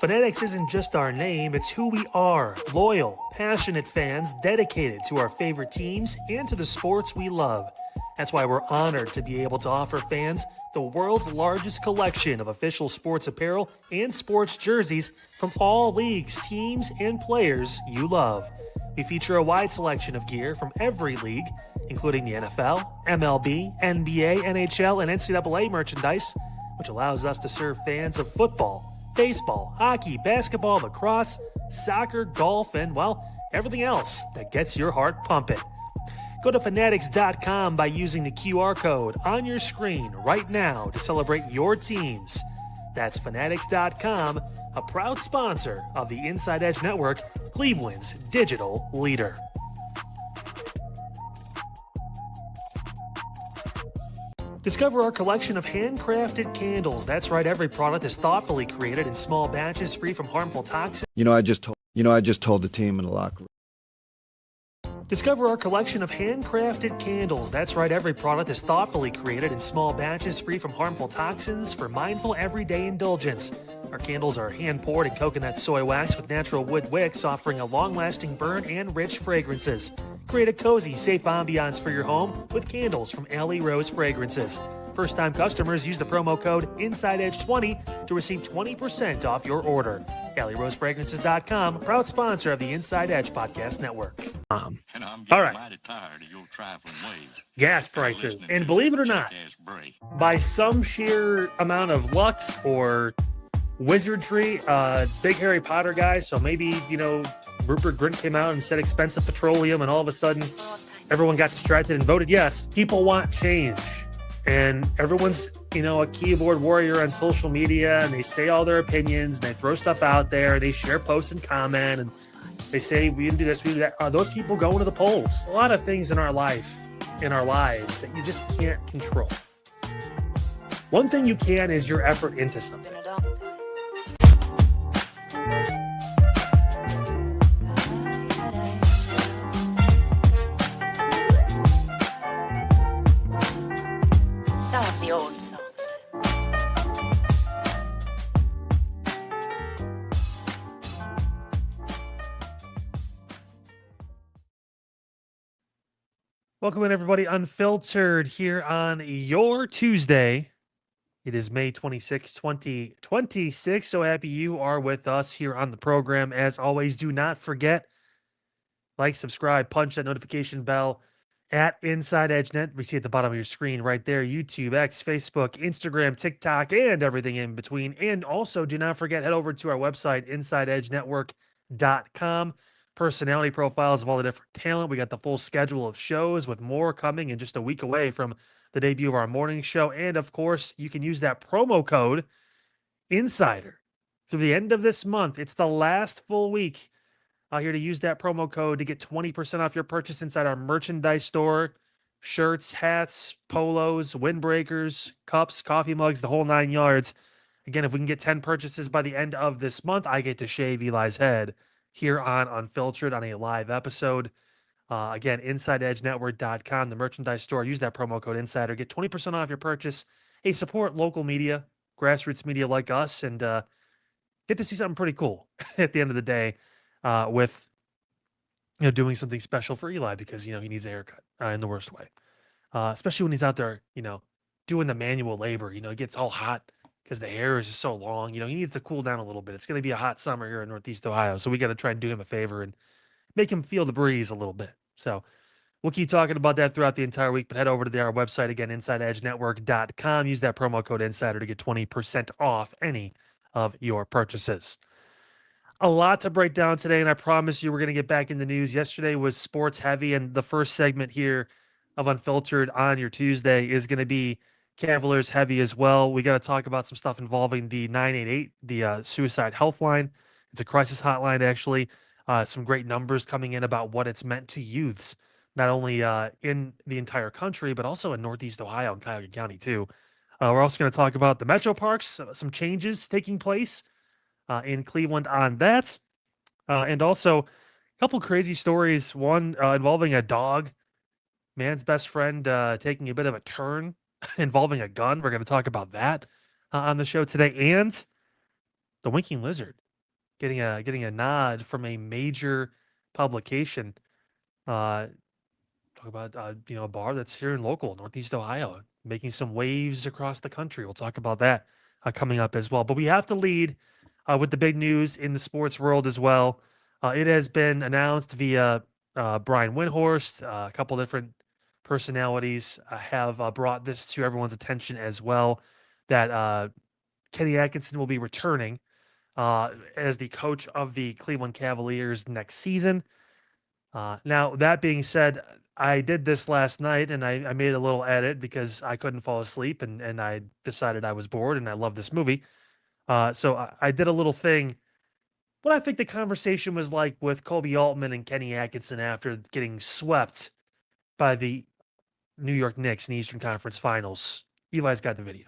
Fanatics isn't just our name, it's who we are. Loyal, passionate fans dedicated to our favorite teams and to the sports we love. That's why we're honored to be able to offer fans the world's largest collection of official sports apparel and sports jerseys from all leagues, teams, and players you love. We feature a wide selection of gear from every league, including the NFL, MLB, NBA, NHL, and NCAA merchandise, which allows us to serve fans of football, baseball, hockey, basketball, lacrosse, soccer, golf, and, well, everything else that gets your heart pumping. Go to fanatics.com by using the QR code on your screen right now to celebrate your teams. That's fanatics.com, a proud sponsor of the Inside Edge Network, Cleveland's digital leader. Discover our collection of handcrafted candles. That's right, every product is thoughtfully created in small batches, free from harmful toxins. I just told the team in the locker room. Discover our collection of handcrafted candles. That's right, every product is thoughtfully created in small batches, free from harmful toxins, for mindful everyday indulgence. Our candles are hand-poured in coconut soy wax with natural wood wicks, offering a long-lasting burn and rich fragrances. Create a cozy, safe ambiance for your home with candles from Alley Rose Fragrances. First-time customers use the promo code InsideEdge20 to receive 20% off your order. AlleyRoseFragrances.com, proud sponsor of the Inside Edge Podcast Network. All right. Gas prices. And believe it or not, by some sheer amount of luck or wizardry, big Harry Potter guy, so maybe, Rupert Grint came out and said expensive petroleum, and all of a sudden everyone got distracted and voted yes. People want change. And everyone's, a keyboard warrior on social media, and they say all their opinions, and they throw stuff out there, and they share posts and comment, and they say, we didn't do this, we did that. Are those people going to the polls? A lot of things in our lives that you just can't control. One thing you can is your effort into something. Welcome in, everybody. Unfiltered here on your Tuesday. It is May 26, 2026. So happy you are with us here on the program. As always, do not forget, like, subscribe, punch that notification bell at Inside Edge Net. We see at the bottom of your screen right there, YouTube, X, Facebook, Instagram, TikTok, and everything in between. And also, do not forget, head over to our website, InsideEdgeNetwork.com. Personality profiles of all the different talent. We got the full schedule of shows with more coming in just a week away from the debut of our morning show. And of course, you can use that promo code Insider through the end of this month. It's the last full week here to use that promo code to get 20% off your purchase inside our merchandise store. Shirts, hats, polos, windbreakers, cups, coffee mugs, the whole 9 yards. Again, if we can get 10 purchases by the end of this month, I get to shave Eli's head here on Unfiltered on a live episode. Again, InsideEdgeNetwork.com, the merchandise store. Use that promo code Insider. Get 20% off your purchase. Hey, support local media, grassroots media like us, and get to see something pretty cool at the end of the day with doing something special for Eli, because he needs a haircut in the worst way. Especially when he's out there, doing the manual labor. It gets all hot because the hair is just so long. He needs to cool down a little bit. It's going to be a hot summer here in Northeast Ohio, so we got to try and do him a favor and make him feel the breeze a little bit. So we'll keep talking about that throughout the entire week, but head over to our website again, InsideEdgeNetwork.com. Use that promo code Insider to get 20% off any of your purchases. A lot to break down today, and I promise you we're going to get back in the news. Yesterday was sports heavy, and the first segment here of Unfiltered on your Tuesday is going to be Cavaliers heavy as well. We got to talk about some stuff involving the 988, the suicide health line. It's a crisis hotline, actually. Some great numbers coming in about what it's meant to youths, not only in the entire country, but also in Northeast Ohio and Cuyahoga County, too. We're also going to talk about the Metroparks, some changes taking place in Cleveland on that. And also a couple crazy stories. One involving a dog, man's best friend taking a bit of a turn involving a gun. We're going to talk about that on the show today. And the winking lizard getting a nod from a major publication. Uh, Talk about a bar that's here in local Northeast Ohio, making some waves across the country. We'll talk about that coming up as well. But we have to lead with the big news in the sports world as well. It has been announced via Brian Windhorst. A couple different personalities have brought this to everyone's attention as well. That Kenny Atkinson will be returning as the coach of the Cleveland Cavaliers next season. Now, that being said, I did this last night and I made a little edit because I couldn't fall asleep and I decided I was bored and I love this movie. So I did a little thing. What I think the conversation was like with Kobe Altman and Kenny Atkinson after getting swept by the New York Knicks in the Eastern Conference Finals. Eli's got the video.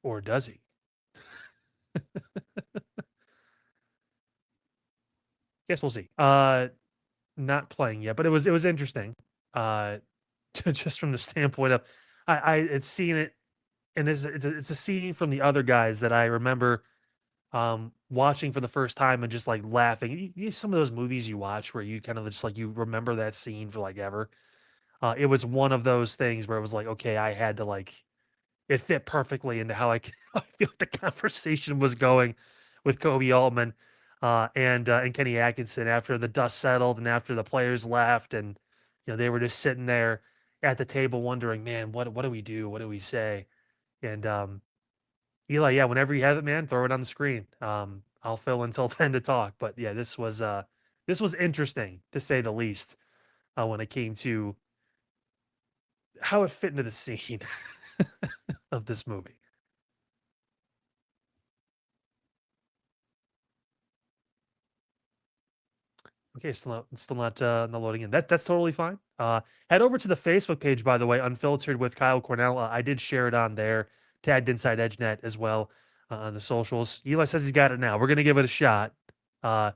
Or does he? Guess we'll see. Not playing yet, but it was interesting. Uh, just from the standpoint of I had seen it, and it's a scene from the other guys that I remember watching for the first time and just like laughing. Some of those movies you watch where you kind of just like you remember that scene for like ever. It was one of those things where it was like, okay, I had to like it fit perfectly into how I feel like the conversation was going with Kobe Altman and Kenny Atkinson after the dust settled and after the players left and they were just sitting there at the table wondering, man, what do we do? What do we say? And Eli, yeah, whenever you have it, man, throw it on the screen. I'll fill until then to talk. But yeah, this was interesting to say the least when it came to how it fit into the scene of this movie. Okay, still not loading in. That's totally fine. Head over to the Facebook page, by the way, Unfiltered with Kyle Cornell. I did share it on there, tagged Inside EdgeNet as well on the socials. Eli says he's got it now. We're gonna give it a shot. I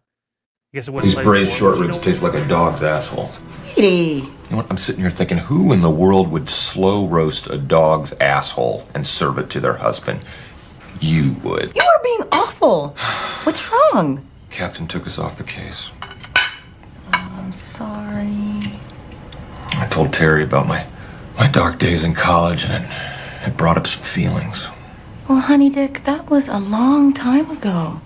guess it wouldn't These play braised before, short but ribs taste like a dog's asshole. Sweetie. You know what? I'm sitting here thinking, who in the world would slow roast a dog's asshole and serve it to their husband? You would. You are being awful. What's wrong? Captain took us off the case. I'm sorry. I told Terry about my dark days in college, and it brought up some feelings. Well, honey Dick, that was a long time ago.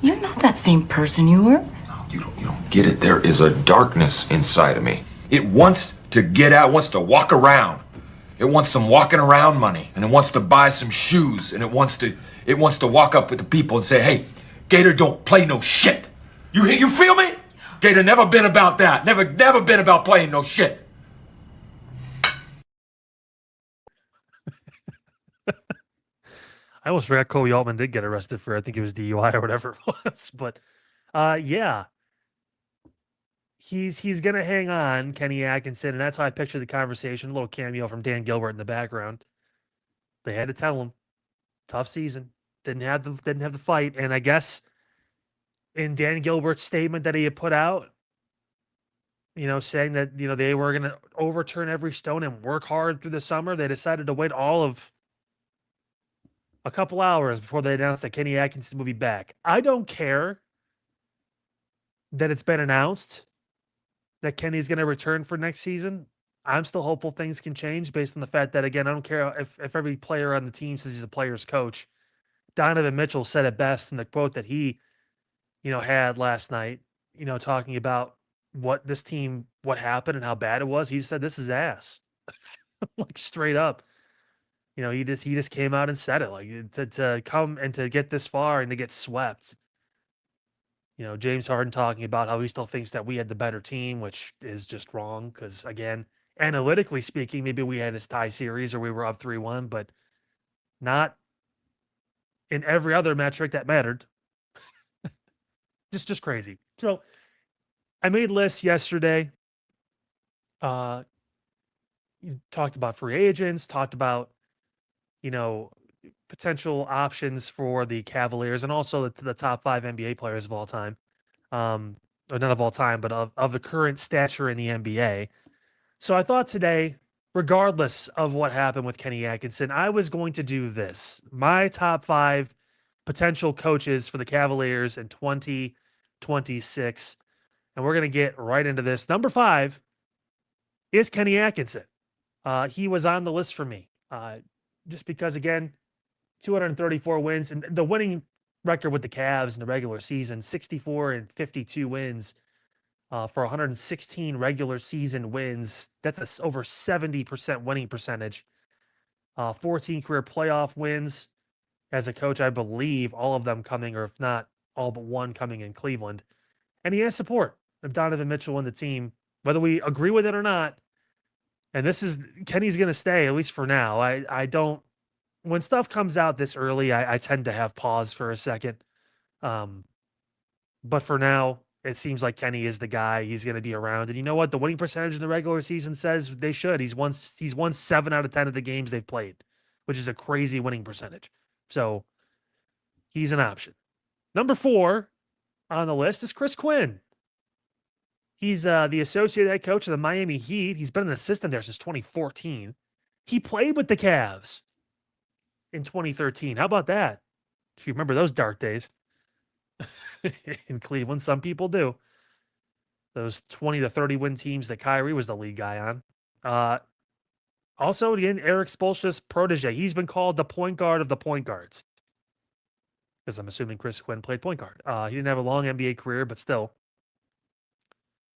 You're not that same person you were. You don't get it. There is a darkness inside of me. It wants to get out, wants to walk around. It wants some walking around money, and it wants to buy some shoes, and it wants to walk up with the people and say, "Hey, Gator don't play no shit." You feel me? Gator never been about that. Never been about playing no shit. I almost forgot Kobe Altman did get arrested for I think it was DUI or whatever it was. But yeah, he's gonna hang on, Kenny Atkinson, and that's how I picture the conversation. A little cameo from Dan Gilbert in the background. They had to tell him, tough season. Didn't have the fight, and I guess in Dan Gilbert's statement that he had put out, saying that they were gonna overturn every stone and work hard through the summer. They decided to wait all of a couple hours before they announced that Kenny Atkinson will be back. I don't care that it's been announced that Kenny's going to return for next season. I'm still hopeful things can change based on the fact that, again, I don't care if every player on the team says he's a player's coach. Donovan Mitchell said it best in the quote that he, had last night, talking about what happened and how bad it was. He said, this is ass. Like straight up. He just came out and said it, like to come and to get this far and to get swept. James Harden talking about how he still thinks that we had the better team, which is just wrong. Because again, analytically speaking, maybe we had this tie series or we were up 3-1, but not in every other metric that mattered. just crazy. So I made lists yesterday. Talked about free agents, talked about potential options for the Cavaliers and also the top 5 NBA players of all time. Or not of all time, but of the current stature in the NBA. So I thought today regardless of what happened with Kenny Atkinson, I was going to do this. My top 5 potential coaches for the Cavaliers in 2026. And we're going to get right into this. Number 5 is Kenny Atkinson. He was on the list for me. Just because, again, 234 wins and the winning record with the Cavs in the regular season, 64 and 52 wins for 116 regular season wins. That's over 70% winning percentage. 14 career playoff wins as a coach, I believe, all of them coming, or if not all but one coming in Cleveland. And he has support of Donovan Mitchell and the team, whether we agree with it or not. And this is Kenny's going to stay, at least for now. I don't, when stuff comes out this early, I tend to have pause for a second. But for now, it seems like Kenny is the guy. He's going to be around. And you know what? The winning percentage in the regular season says they should. He's won 7 out of 10 of the games they've played, which is a crazy winning percentage. So he's an option. Number 4 on the list is Chris Quinn. He's the associate head coach of the Miami Heat. He's been an assistant there since 2014. He played with the Cavs in 2013. How about that? If you remember those dark days in Cleveland, some people do. Those 20 to 30 win teams that Kyrie was the lead guy on. Also, again, Eric Spoelstra's protege. He's been called the point guard of the point guards. Because I'm assuming Chris Quinn played point guard. He didn't have a long NBA career, but still.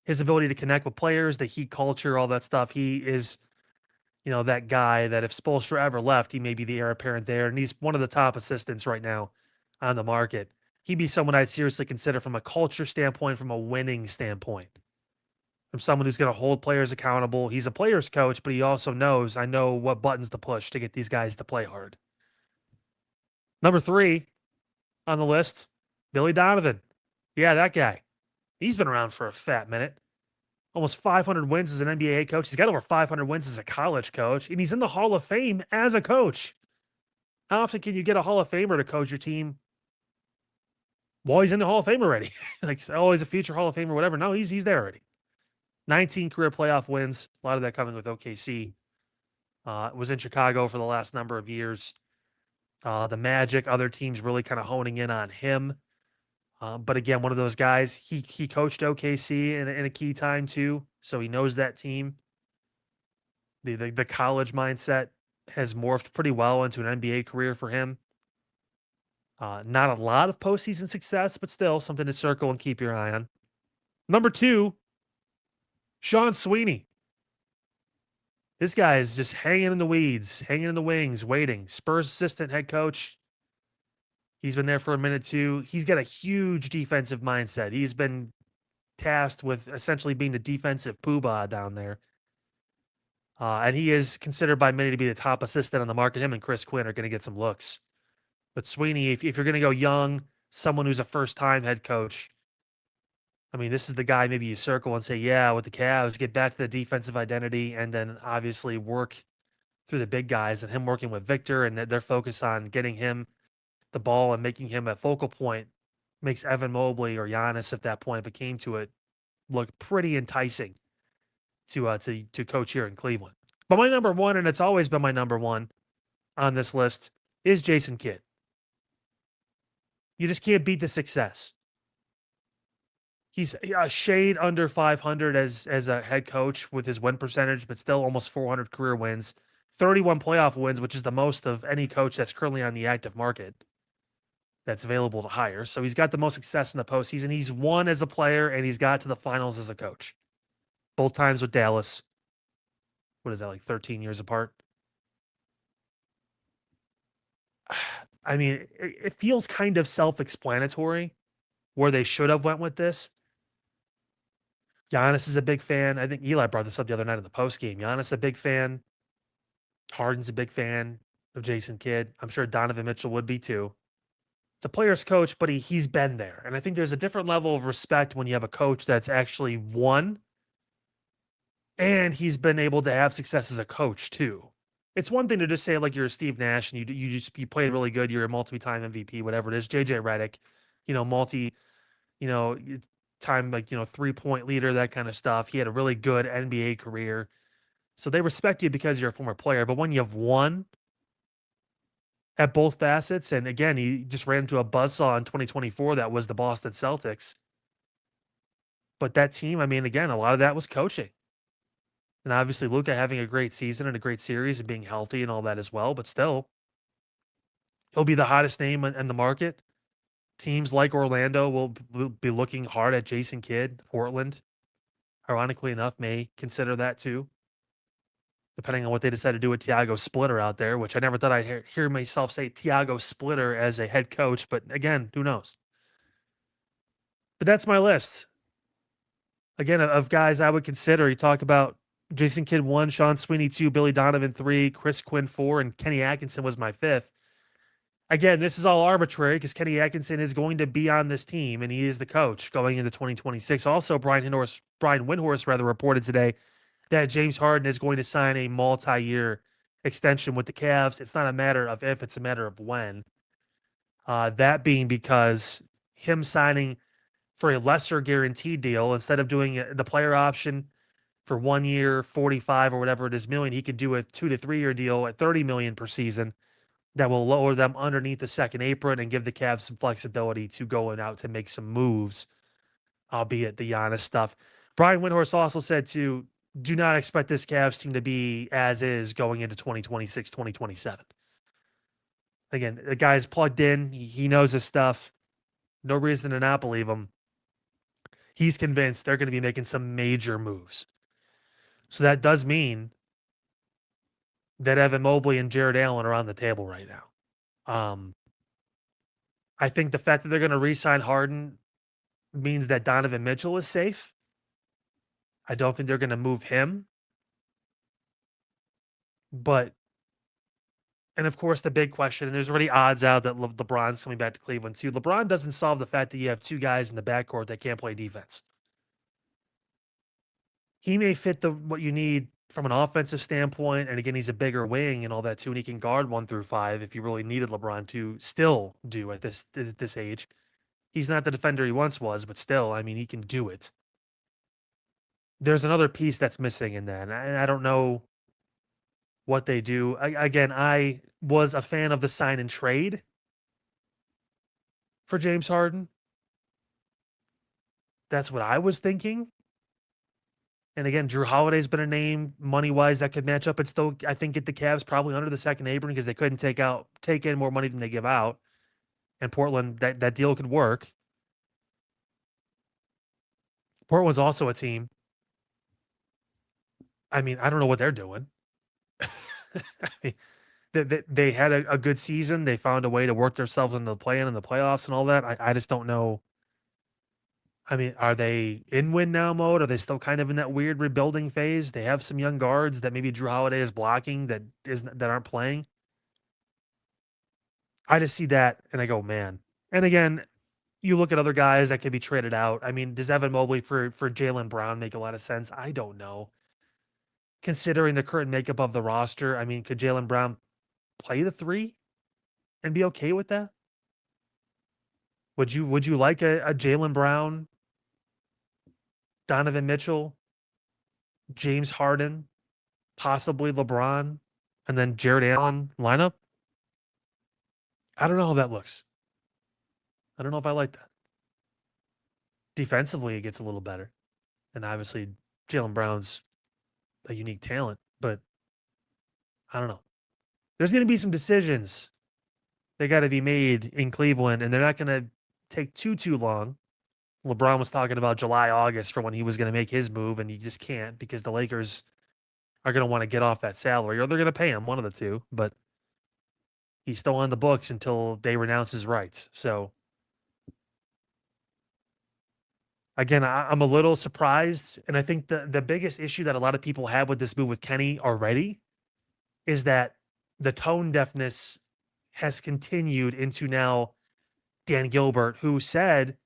His ability to connect with players, the Heat culture, all that stuff. He is, that guy that if Spoelstra ever left, he may be the heir apparent there. And he's one of the top assistants right now on the market. He'd be someone I'd seriously consider from a culture standpoint, from a winning standpoint. From someone who's going to hold players accountable. He's a player's coach, but he also knows, I know what buttons to push to get these guys to play hard. Number 3 on the list, Billy Donovan. Yeah, that guy. He's been around for a fat minute. Almost 500 wins as an NBA coach. He's got over 500 wins as a college coach, and he's in the Hall of Fame as a coach. How often can you get a Hall of Famer to coach your team while he's in the Hall of Fame already? Like, oh, he's a future Hall of Famer, whatever. No, he's there already. 19 career playoff wins. A lot of that coming with OKC. Was in Chicago for the last number of years. The Magic, other teams really kind of honing in on him. But again, one of those guys, he coached OKC in a key time too, so he knows that team. The college mindset has morphed pretty well into an NBA career for him. Not a lot of postseason success, but still something to circle and keep your eye on. Number 2, Sean Sweeney. This guy is just hanging in the weeds, hanging in the wings, waiting. Spurs assistant head coach. He's been there for a minute too. He's got a huge defensive mindset. He's been tasked with essentially being the defensive poobah down there. And he is considered by many to be the top assistant on the market. Him and Chris Quinn are going to get some looks. But Sweeney, if you're going to go young, someone who's a first-time head coach, I mean, this is the guy maybe you circle and say, yeah, with the Cavs, get back to the defensive identity and then obviously work through the big guys, and him working with Victor and their focus on getting him the ball and making him a focal point makes Evan Mobley or Giannis at that point, if it came to it, look pretty enticing to coach here in Cleveland. But my number 1, and it's always been my number 1 on this list, is Jason Kidd. You just can't beat the success. He's a shade under 500 as a head coach with his win percentage, but still almost 400 career wins, 31 playoff wins, which is the most of any coach that's currently on the active market that's available to hire. So he's got the most success in the postseason. He's won as a player, and he's got to the finals as a coach. Both times with Dallas. What is that, like 13 years apart? I mean, it feels kind of self-explanatory where they should have went with this. Giannis is a big fan. I think Eli brought this up the other night in the postgame. Giannis a big fan. Harden's a big fan of Jason Kidd. I'm sure Donovan Mitchell would be too. It's a player's coach, but he's been there. And I think there's a different level of respect when you have a coach that's actually won and he's been able to have success as a coach too. It's one thing to just say like you're a Steve Nash and you played really good, you're a multi-time MVP, whatever it is. JJ Redick, time 3-point leader, that kind of stuff. He had a really good NBA career. So they respect you because you're a former player. But when you've won at both facets, and again, he just ran into a buzzsaw in 2024 that was the Boston Celtics. But that team, I mean, again, a lot of that was coaching. And obviously, Luka having a great season and a great series and being healthy and all that as well. But still, he'll be the hottest name in the market. Teams like Orlando will be looking hard at Jason Kidd. Portland, ironically enough, may consider that too, depending on what they decide to do with Tiago Splitter out there, which I never thought I'd hear myself say Tiago Splitter as a head coach. But again, who knows? But that's my list. Again, of guys I would consider. You talk about Jason Kidd 1, Sean Sweeney 2, Billy Donovan 3, Chris Quinn 4, and Kenny Atkinson was my 5th. Again, this is all arbitrary because Kenny Atkinson is going to be on this team and he is the coach going into 2026. Also, Brian Windhorst reported today that James Harden is going to sign a multi-year extension with the Cavs. It's not a matter of if, it's a matter of when. That being because him signing for a lesser guaranteed deal, instead of doing the player option for 1 year, 45 or whatever it is million, he could do a 2 to 3 year deal at 30 million per season that will lower them underneath the second apron and give the Cavs some flexibility to go out to make some moves, albeit the Giannis stuff. Brian Windhorst also said to do not expect this Cavs team to be as is going into 2026, 2027. Again, the guy's plugged in. He knows his stuff. No reason to not believe him. He's convinced they're going to be making some major moves. So that does mean that Evan Mobley and Jared Allen are on the table right now. I think the fact that they're going to re-sign Harden means that Donovan Mitchell is safe. I don't think they're going to move him. But, and of course, the big question, and there's already odds out that LeBron's coming back to Cleveland too. LeBron doesn't solve the fact that you have two guys in the backcourt that can't play defense. He may fit what you need from an offensive standpoint, and again, he's a bigger wing and all that too, and he can guard 1 through 5 if you really needed LeBron to still do at this age. He's not the defender he once was, but still, I mean, he can do it. There's another piece that's missing in that, and I don't know what they do. Again, I was a fan of the sign and trade for James Harden. That's what I was thinking. And again, Drew Holiday's been a name money-wise that could match up and still, I think, get the Cavs probably under the second apron because they couldn't take in more money than they give out. And Portland, that deal could work. Portland's also a team. I mean, I don't know what they're doing. I mean, they had a good season. They found a way to work themselves into the play-in and the playoffs and all that. I just don't know. I mean, are they in win now mode? Are they still kind of in that weird rebuilding phase? They have some young guards that maybe Drew Holiday is blocking that aren't playing. I just see that and I go, man. And again, you look at other guys that could be traded out. I mean, does Evan Mobley for Jaylen Brown make a lot of sense? I don't know. Considering the current makeup of the roster, I mean, could Jaylen Brown play the 3 and be okay with that? Would you like a Jaylen Brown, Donovan Mitchell, James Harden, possibly LeBron, and then Jared Allen lineup? I don't know how that looks. I don't know if I like that. Defensively, it gets a little better. And obviously, Jaylen Brown's a unique talent, but I don't know. There's going to be some decisions that got to be made in Cleveland, and they're not going to take too long. LeBron was talking about July, August for when he was going to make his move, and he just can't because the Lakers are going to want to get off that salary, or they're going to pay him, one of the two. But he's still on the books until they renounce his rights. So, again, I'm a little surprised, and I think the biggest issue that a lot of people have with this move with Kenny already is that the tone deafness has continued into now Dan Gilbert, who said,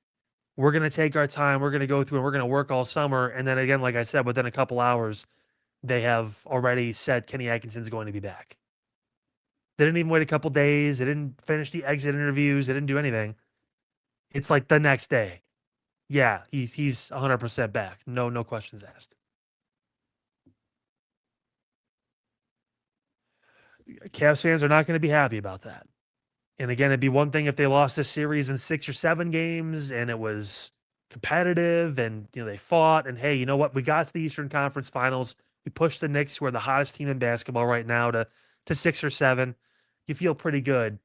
we're going to take our time, we're going to go through, and we're going to work all summer. And then again, like I said, within a couple hours, they have already said Kenny Atkinson's going to be back. They didn't even wait a couple days. They didn't finish the exit interviews. They didn't do anything. It's like the next day. Yeah, he's 100% back. No questions asked. Cavs fans are not going to be happy about that. And again, it'd be one thing if they lost this series in 6 or 7 games and it was competitive and they fought and hey, you know what? We got to the Eastern Conference Finals. We pushed the Knicks, who are the hottest team in basketball right now, to 6 or 7. You feel pretty good,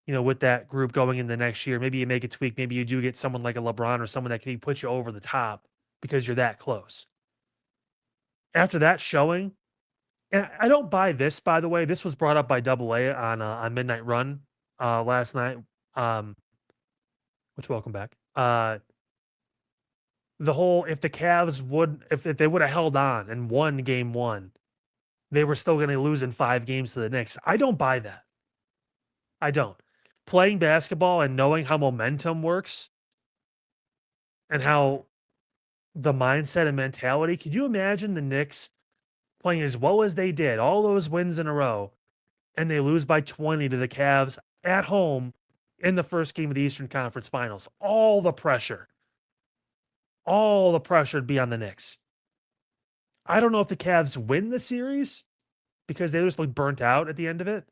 with that group going in the next year. Maybe you make a tweak. Maybe you do get someone like a LeBron or someone that can put you over the top because you're that close. After that showing, and I don't buy this, by the way. This was brought up by Double A on Midnight Run last night. Which welcome back. The whole if the Cavs if they would have held on and won game 1, they were still going to lose in 5 games to the Knicks. I don't buy that. I don't. Playing basketball and knowing how momentum works and how the mindset and mentality. Could you imagine the Knicks playing as well as they did, all those wins in a row, and they lose by 20 to the Cavs at home in the first game of the Eastern Conference Finals? All the pressure would be on the Knicks. I don't know if the Cavs win the series because they just look burnt out at the end of it,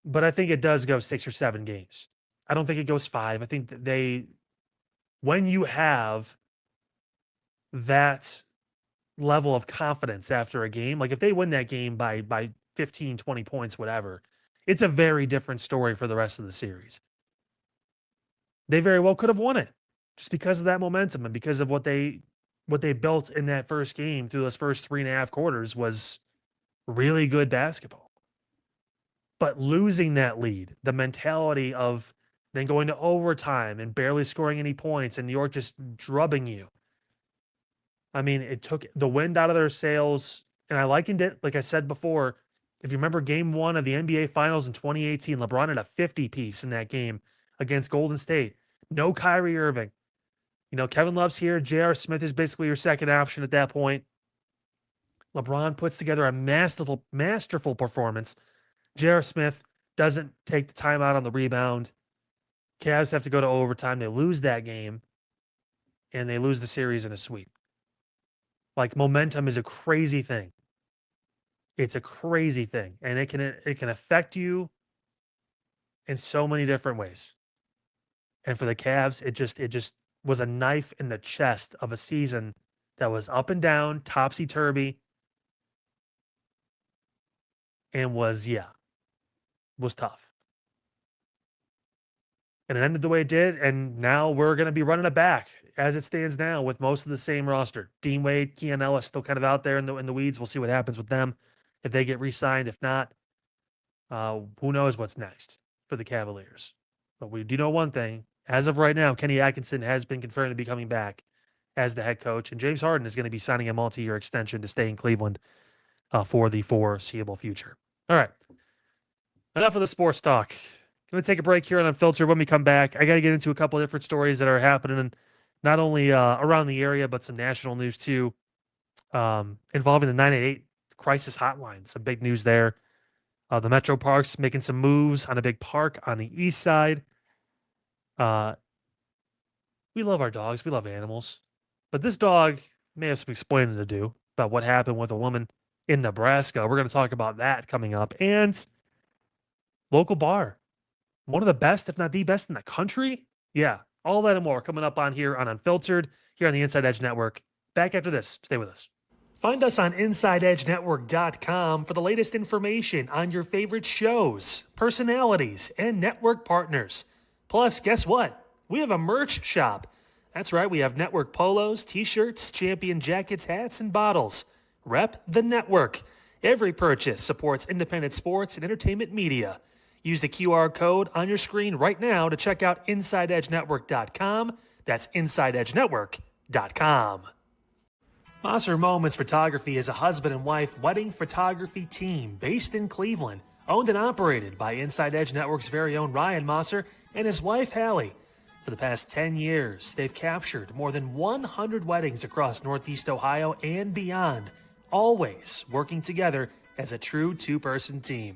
but I think it does go 6 or 7 games. I don't think it goes 5. I think that when you have that level of confidence after a game, like if they win that game by 15, 20 points, whatever, it's a very different story for the rest of the series. They very well could have won it just because of that momentum and because of what they built in that first game through those first 3.5 quarters was really good basketball. But losing that lead, the mentality of then going to overtime and barely scoring any points and New York just drubbing you. I mean, it took the wind out of their sails, and I likened it, like I said before, if you remember game 1 of the NBA Finals in 2018, LeBron had a 50-piece in that game against Golden State. No Kyrie Irving. Kevin Love's here. J.R. Smith is basically your second option at that point. LeBron puts together a masterful performance. J.R. Smith doesn't take the time out on the rebound. Cavs have to go to overtime. They lose that game, and they lose the series in a sweep. Like, momentum is a crazy thing. It's a crazy thing, and it can affect you in so many different ways. And for the Cavs, it just was a knife in the chest of a season that was up and down, topsy-turvy, and was tough. And it ended the way it did, and now we're going to be running it back as it stands now with most of the same roster. Dean Wade, Keon Ellis still kind of out there in the weeds. We'll see what happens with them if they get re-signed. If not, who knows what's next for the Cavaliers. But we do know one thing. As of right now, Kenny Atkinson has been confirmed to be coming back as the head coach, and James Harden is going to be signing a multi-year extension to stay in Cleveland for the foreseeable future. All right. Enough of the sports talk. Going to take a break here on Unfiltered. When we come back, I got to get into a couple of different stories that are happening not only around the area, but some national news too, involving the 988 crisis hotline. Some big news there. The Metroparks making some moves on a big park on the east side. We love our dogs. We love animals. But this dog may have some explaining to do about what happened with a woman in Nebraska. We're going to talk about that coming up. And local bar. One of the best, if not the best in the country. Yeah, all that and more coming up on here on Unfiltered, here on the Inside Edge Network. Back after this. Stay with us. Find us on InsideEdgeNetwork.com for the latest information on your favorite shows, personalities, and network partners. Plus, guess what? We have a merch shop. That's right, we have network polos, t-shirts, champion jackets, hats, and bottles. Rep the network. Every purchase supports independent sports and entertainment media. Use the QR code on your screen right now to check out InsideEdgeNetwork.com. That's InsideEdgeNetwork.com. Mosser Moments Photography is a husband and wife wedding photography team based in Cleveland, owned and operated by Inside Edge Network's very own Ryan Mosser and his wife, Hallie. For the past 10 years, they've captured more than 100 weddings across Northeast Ohio and beyond, always working together as a true two-person team.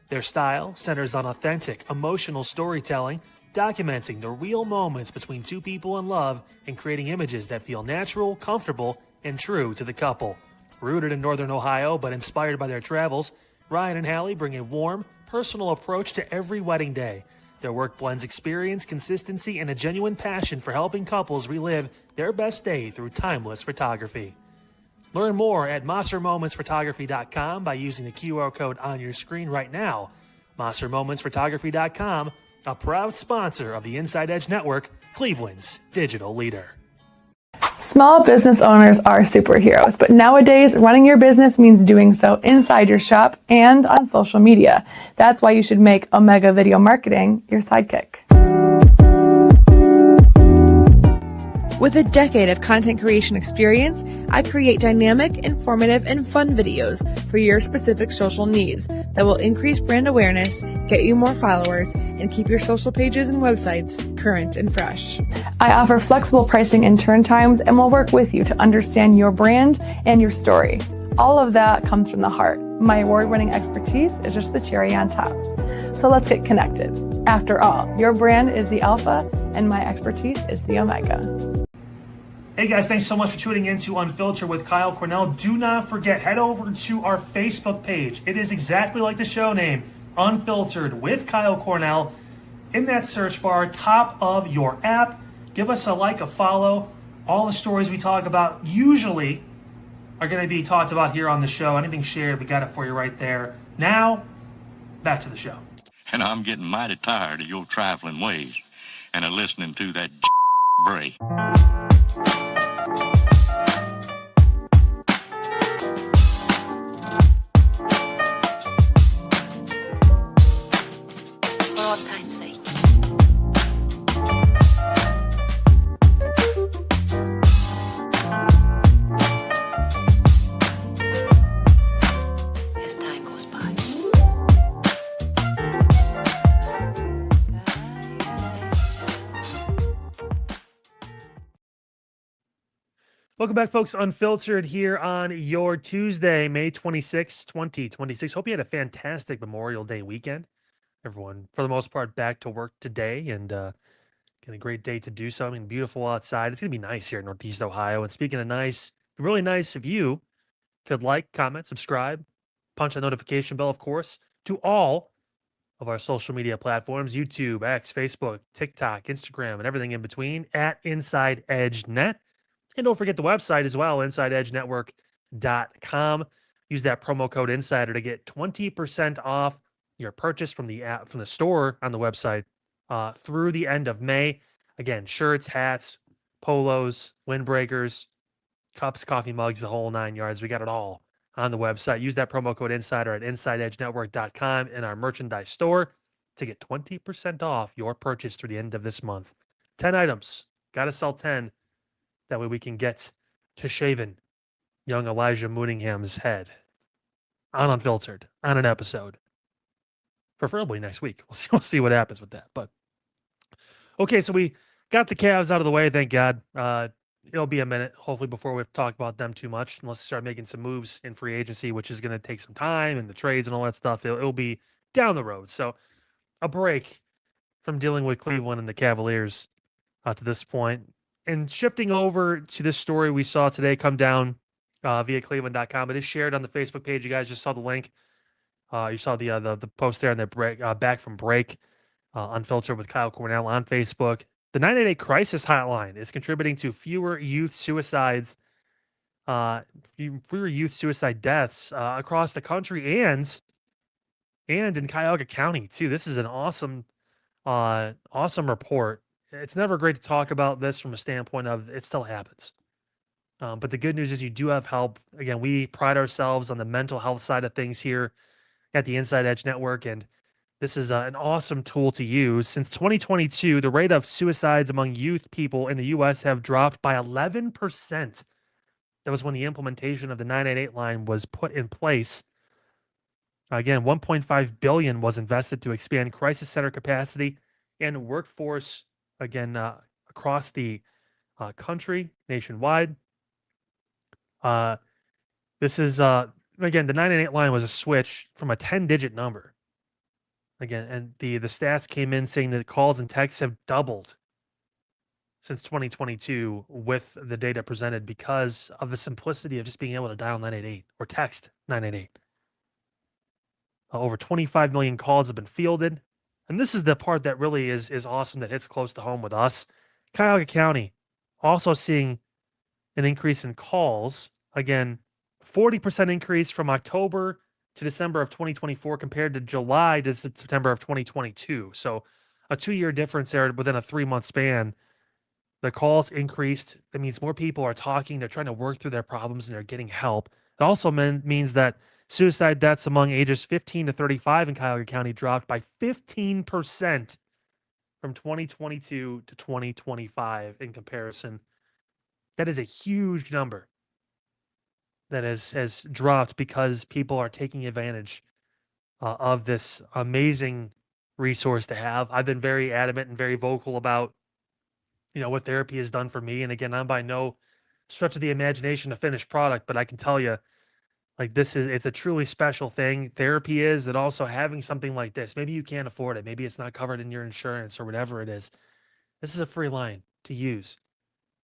Their style centers on authentic, emotional storytelling, documenting the real moments between two people in love and creating images that feel natural, comfortable, and true to the couple. Rooted in Northern Ohio but inspired by their travels, Ryan and Hallie bring a warm, personal approach to every wedding day. Their work blends experience, consistency, and a genuine passion for helping couples relive their best day through timeless photography. Learn more at monstermomentsphotography.com by using the QR code on your screen right now. monstermomentsphotography.com, a proud sponsor of the Inside Edge Network, Cleveland's digital leader. Small business owners are superheroes, but nowadays running your business means doing so inside your shop and on social media. That's why you should make Omega Video Marketing your sidekick. With a decade of content creation experience, I create dynamic, informative, and fun videos for your specific social needs that will increase brand awareness, get you more followers, and keep your social pages and websites current and fresh. I offer flexible pricing and turn times and will work with you to understand your brand and your story. All of that comes from the heart. My award-winning expertise is just the cherry on top. So let's get connected. After all, your brand is the alpha and my expertise is the omega. Hey guys, thanks so much for tuning in to Unfiltered with Kyle Cornell. Do not forget, head over to our Facebook page. It is exactly like the show name, Unfiltered with Kyle Cornell. In that search bar, top of your app, give us a like, a follow. All the stories we talk about usually are going to be talked about here on the show. Anything shared, we got it for you right there. Now, back to the show. And I'm getting mighty tired of your trifling ways and of listening to that bray. For all time's sake. As time goes by. Welcome back, folks. Unfiltered here on your Tuesday, May 26, 2026. Hope you had a fantastic Memorial Day weekend. Everyone, for the most part, back to work today and getting a great day to do so. I mean, beautiful outside. It's going to be nice here in Northeast Ohio. And speaking of nice, really nice if you could like, comment, subscribe, punch that notification bell, of course, to all of our social media platforms, YouTube, X, Facebook, TikTok, Instagram, and everything in between at Inside Edge Net. And don't forget the website as well, InsideEdgeNetwork.com. Use that promo code Insider to get 20% off your purchase from the app, from the store on the website through the end of May. Again, shirts, hats, polos, windbreakers, cups, coffee mugs, the whole 9 yards. We got it all on the website. Use that promo code Insider at InsideEdgeNetwork.com in our merchandise store to get 20% off your purchase through the end of this month. 10 items. Got to sell 10. That way we can get to shaving young Elijah Mooningham's head on Unfiltered on an episode. Preferably next week. We'll see what happens with that. But okay, so we got the Cavs out of the way, thank God. It'll be a minute, hopefully, before we talk about them too much, unless they start making some moves in free agency, which is going to take some time, and the trades and all that stuff. It'll be down the road. So a break from dealing with Cleveland and the Cavaliers to this point. And shifting over to this story we saw today come down via Cleveland.com. It is shared on the Facebook page. You guys just saw the link. You saw the post there on the break, back from break, Unfiltered with Kyle Cornell on Facebook. The 988 crisis hotline is contributing to fewer youth suicides, fewer youth suicide deaths across the country and in Cuyahoga County too. This is an awesome report. It's never great to talk about this from a standpoint of it still happens. But the good news is you do have help. Again, we pride ourselves on the mental health side of things here at the Inside Edge Network, and this is an awesome tool to use. Since 2022, the rate of suicides among youth people in the U.S. have dropped by 11%. That was when the implementation of the 988 line was put in place. Again, $1.5 billion was invested to expand crisis center capacity and workforce, again, across the country, nationwide. This is, again, the 988 line was a switch from a 10-digit number. Again, and the stats came in saying that calls and texts have doubled since 2022 with the data presented because of the simplicity of just being able to dial 988 or text 988. Over 25 million calls have been fielded. And this is the part that really is awesome that hits close to home with us. Cuyahoga County also seeing an increase in calls. Again, 40% increase from October to December of 2024 compared to July to September of 2022. So a 2-year difference there within a 3-month span. The calls increased. That means more people are talking. They're trying to work through their problems and they're getting help. It also means that suicide deaths among ages 15 to 35 in Cuyahoga County dropped by 15% from 2022 to 2025 in comparison. That is a huge number that has dropped because people are taking advantage of this amazing resource to have. I've been very adamant and very vocal about, what therapy has done for me. And again, I'm by no stretch of the imagination a finished product, but I can tell you, like, it's a truly special thing. Therapy is, and also having something like this. Maybe you can't afford it. Maybe it's not covered in your insurance or whatever it is. This is a free line to use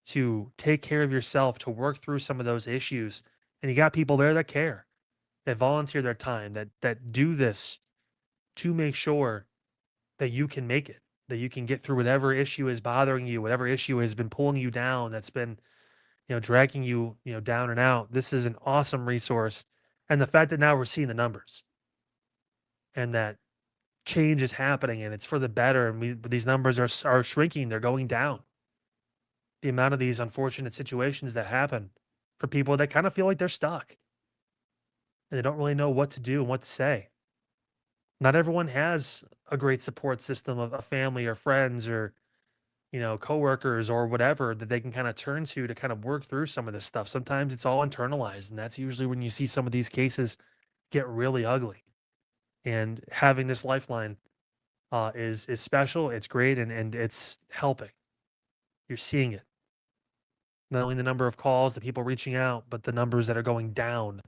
to take care of yourself, to work through some of those issues. And you got people there that care, that volunteer their time, that do this to make sure that you can make it, that you can get through whatever issue is bothering you, whatever issue has been pulling you down, that's been, dragging you, down and out. This is an awesome resource. And the fact that now we're seeing the numbers and that change is happening and it's for the better. And these numbers are shrinking. They're going down. The amount of these unfortunate situations that happen for people that kind of feel like they're stuck and they don't really know what to do and what to say. Not everyone has a great support system of a family or friends or, coworkers or whatever that they can kind of turn to kind of work through some of this stuff. Sometimes it's all internalized, and that's usually when you see some of these cases get really ugly. And having this lifeline is special. It's great, and it's helping. You're seeing it. Not only the number of calls, the people reaching out, but the numbers that are going down.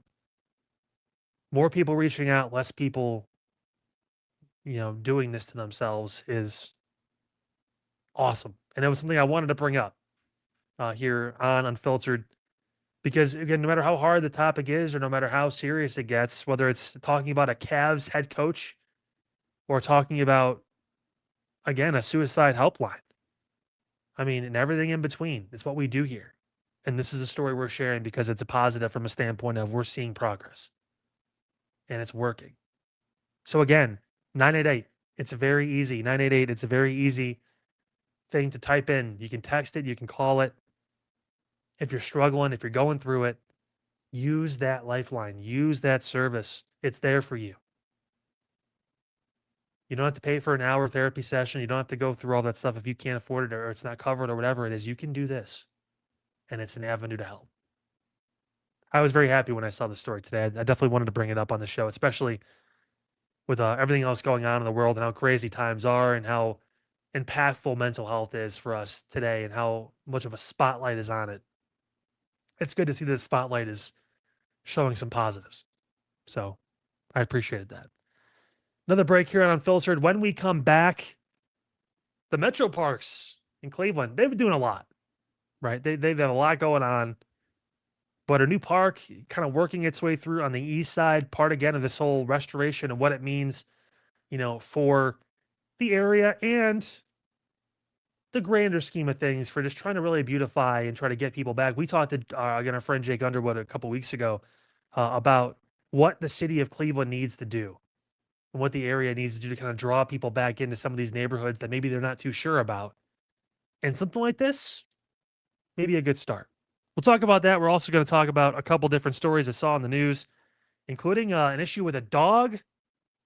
More people reaching out, less people, doing this to themselves is awesome. And it was something I wanted to bring up here on Unfiltered, because again, no matter how hard the topic is, or no matter how serious it gets, whether it's talking about a Cavs head coach or talking about, again, a suicide helpline, I mean, and everything in between, it's what we do here. And this is a story we're sharing because it's a positive from a standpoint of we're seeing progress and it's working. So again, 988, it's very easy. 988, it's a very easy thing to type in. You can text it, you can call it. If you're struggling, if you're going through it, use that lifeline, use that service. It's there for you. You don't have to pay for an hour therapy session. You don't have to go through all that stuff if you can't afford it or it's not covered or whatever it is. You can do this, and it's an avenue to help. I was very happy when I saw the story today. I definitely wanted to bring it up on the show, especially with everything else going on in the world and how crazy times are and how impactful mental health is for us today and how much of a spotlight is on it. It's good to see that the spotlight is showing some positives. So I appreciated that. Another break here on Unfiltered. When we come back, the Metroparks in Cleveland, they've been doing a lot, right? They've had a lot going on, but a new park kind of working its way through on the east side, part again of this whole restoration and what it means, for the area and the grander scheme of things for just trying to really beautify and try to get people back. We talked to, again, our friend Jake Underwood a couple weeks ago about what the city of Cleveland needs to do and what the area needs to do to kind of draw people back into some of these neighborhoods that maybe they're not too sure about. And something like this, maybe a good start. We'll talk about that. We're also going to talk about a couple different stories I saw in the news, including an issue with a dog,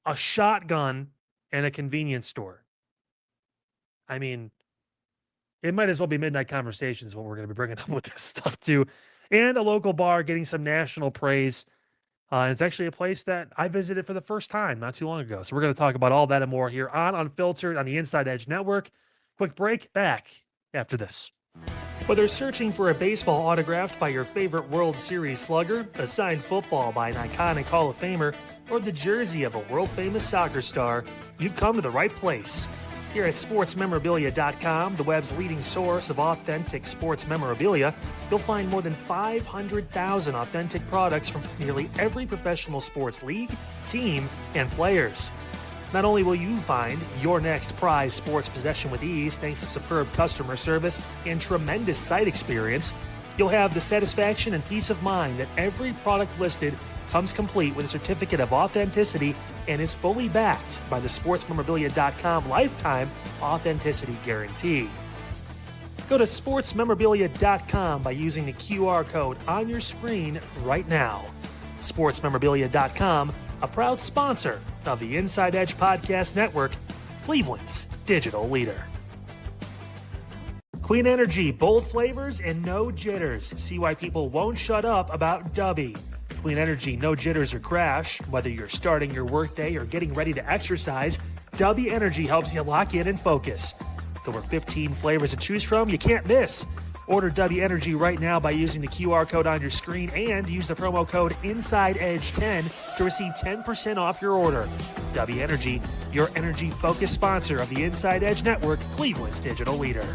a shotgun, and a convenience store. I mean, it might as well be midnight conversations what we're going to be bringing up with this stuff too. And a local bar getting some national praise. And it's actually a place that I visited for the first time not too long ago. So we're going to talk about all that and more here on Unfiltered on the Inside Edge Network. Quick break, back after this. Whether searching for a baseball autographed by your favorite World Series slugger, a signed football by an iconic Hall of Famer, or the jersey of a world-famous soccer star, you've come to the right place. Here at sportsmemorabilia.com, the web's leading source of authentic sports memorabilia, you'll find more than 500,000 authentic products from nearly every professional sports league, team, and players. Not only will you find your next prized sports possession with ease thanks to superb customer service and tremendous site experience, you'll have the satisfaction and peace of mind that every product listed comes complete with a certificate of authenticity and is fully backed by the sportsmemorabilia.com lifetime authenticity guarantee. Go to sportsmemorabilia.com by using the QR code on your screen right now. Sportsmemorabilia.com, a proud sponsor of the Inside Edge Podcast Network, Cleveland's digital leader. Clean energy, bold flavors, and no jitters. See why people won't shut up about Dubby. Clean energy, no jitters or crash. Whether you're starting your workday or getting ready to exercise, Dubby Energy helps you lock in and focus. With over 15 flavors to choose from, you can't miss. Order Dubby Energy right now by using the QR code on your screen and use the promo code InsideEdge10 to receive 10% off your order. Dubby Energy, your energy-focused sponsor of the Inside Edge Network, Cleveland's digital leader.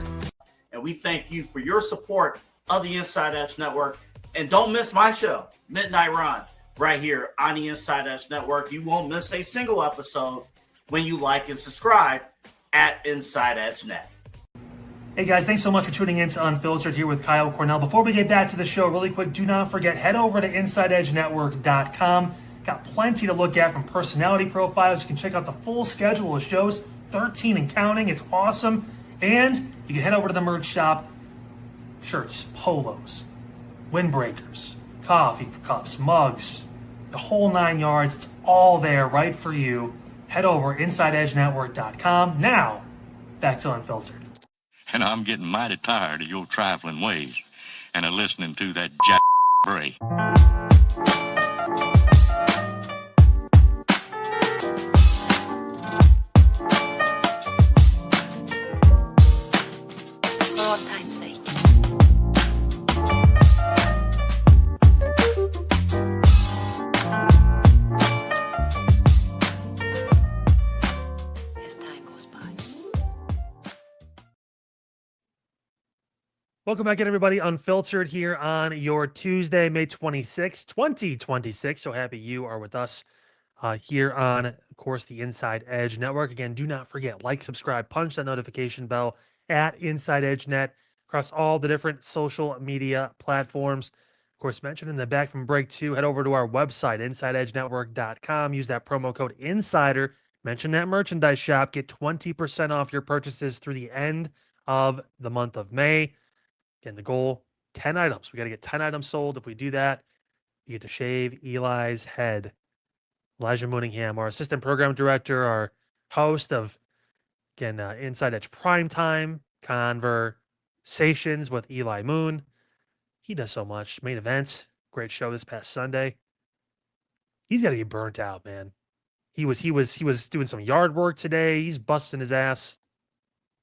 And we thank you for your support of the Inside Edge Network. And don't miss my show, Midnight Run, right here on the Inside Edge Network. You won't miss a single episode when you like and subscribe at Inside Edge Net. Hey guys, thanks so much for tuning in to Unfiltered here with Kyle Cornell. Before we get back to the show, really quick, do not forget, head over to InsideEdgeNetwork.com. Got plenty to look at from personality profiles. You can check out the full schedule of shows, 13 and counting. It's awesome. And you can head over to the merch shop. Shirts, polos, windbreakers, coffee cups, mugs, the whole 9 yards. It's all there right for you. Head over InsideEdgeNetwork.com. Now, back to Unfiltered. And I'm getting mighty tired of your trifling ways and of listening to that jack bray. For all time's sake. As time goes by. Welcome back, everybody. Unfiltered here on your Tuesday, May 26th, 2026. So happy you are with us here on, of course, the Inside Edge Network. Again, do not forget, like, subscribe, punch that notification bell at Inside Edge Net across all the different social media platforms. Of course, mentioned in the back from break 2, head over to our website, InsideEdgeNetwork.com. Use that promo code INSIDER. Mention that merchandise shop. Get 20% off your purchases through the end of the month of May. Again, the goal, 10 items. We got to get 10 items sold. If we do that, you get to shave Eli's head. Elijah Mooningham, our assistant program director, our host of, again, Inside Edge Primetime Conversations with Eli Moon. He does so much. Main events, great show this past Sunday. He's got to get burnt out, man. He was doing some yard work today. He's busting his ass.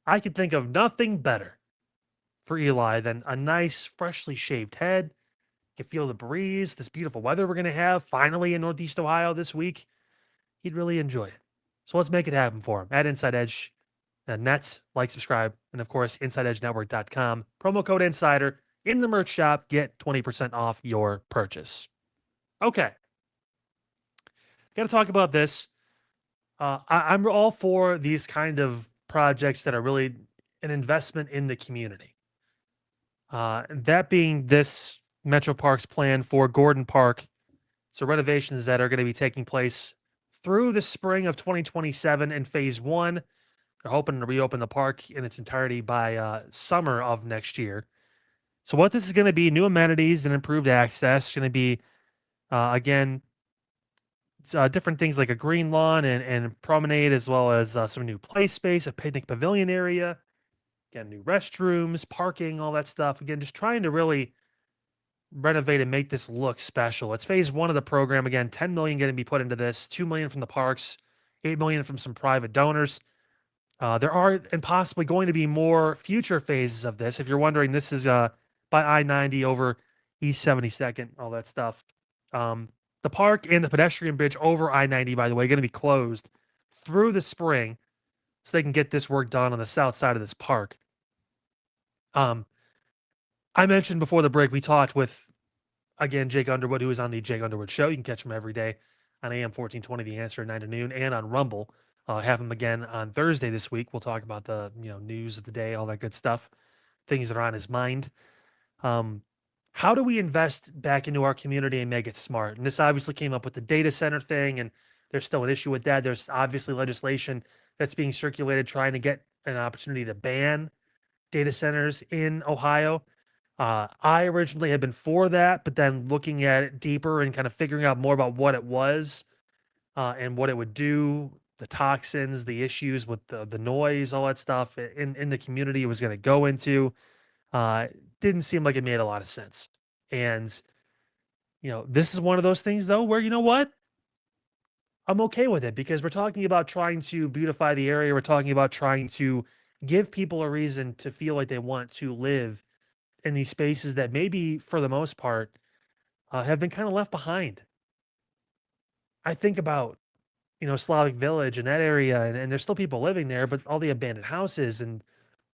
I could think of nothing better for Eli than a nice, freshly shaved head. You can feel the breeze, this beautiful weather we're going to have finally in Northeast Ohio this week. He'd really enjoy it. So let's make it happen for him. At Inside Edge, Nets, like, subscribe, and of course, InsideEdgeNetwork.com. Promo code INSIDER in the merch shop. Get 20% off your purchase. Okay. Got to talk about this. I'm all for these kind of projects that are really an investment in the community. That being this Metroparks plan for Gordon Park. So renovations that are going to be taking place through the spring of 2027 in phase 1. They're hoping to reopen the park in its entirety by summer of next year. So what this is going to be, new amenities and improved access. It's going to be, again, different things like a green lawn and promenade, as well as some new play space, a picnic pavilion area. Again, new restrooms, parking, all that stuff. Again, just trying to really renovate and make this look special. It's phase 1 of the program. Again, $10 million going to be put into this, $2 million from the parks, $8 million from some private donors. There are and possibly going to be more future phases of this. If you're wondering, this is by I-90 over East 72nd, all that stuff. The park and the pedestrian bridge over I-90, by the way, going to be closed through the spring. so they can get this work done on the south side of this park. I mentioned before the break, we talked with, again, Jake Underwood, who is on the Jake Underwood Show. You can catch him every day on AM 1420, The Answer, 9 to noon, and on Rumble. Have him again on Thursday this week. We'll talk about the news of the day, all that good stuff, things that are on his mind. How do we invest back into our community and make it smart? And this obviously came up with the data center thing, and there's still an issue with that. There's obviously legislation that's being circulated trying to get an opportunity to ban data centers in Ohio. I originally had been for that, but then looking at it deeper and kind of figuring out more about what it was and what it would do, the toxins, the issues with the noise, all that stuff in the community it was going to go into, didn't seem like it made a lot of sense. And, this is one of those things, though, where, you know what? I'm okay with it because we're talking about trying to beautify the area. We're talking about trying to give people a reason to feel like they want to live in these spaces that maybe, for the most part, have been kind of left behind. I think about, Slavic Village and that area, and there's still people living there, but all the abandoned houses and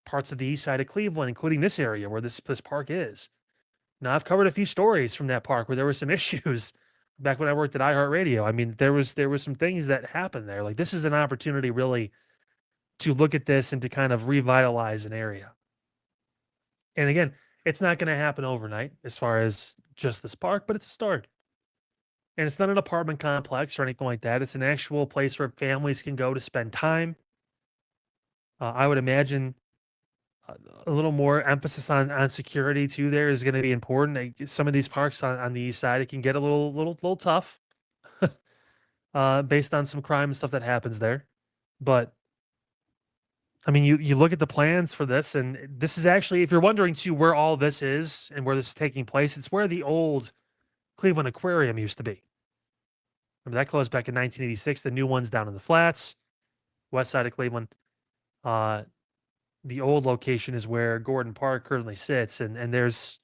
parts of the east side of Cleveland, including this area where this park is. Now, I've covered a few stories from that park where there were some issues back when I worked at iHeartRadio. I mean, there was some things that happened there. Like, this is an opportunity really to look at this and to kind of revitalize an area. And again, it's not going to happen overnight as far as just this park, but it's a start. And it's not an apartment complex or anything like that. It's an actual place where families can go to spend time. I would imagine a little more emphasis on security too. There is going to be important. Some of these parks on the east side, it can get a little tough, based on some crime and stuff that happens there. But I mean, you look at the plans for this, and this is actually, if you're wondering too where all this is and where this is taking place, it's where the old Cleveland Aquarium used to be. Remember, that closed back in 1986. The new one's down in the flats, west side of Cleveland. The old location is where Gordon Park currently sits, and there was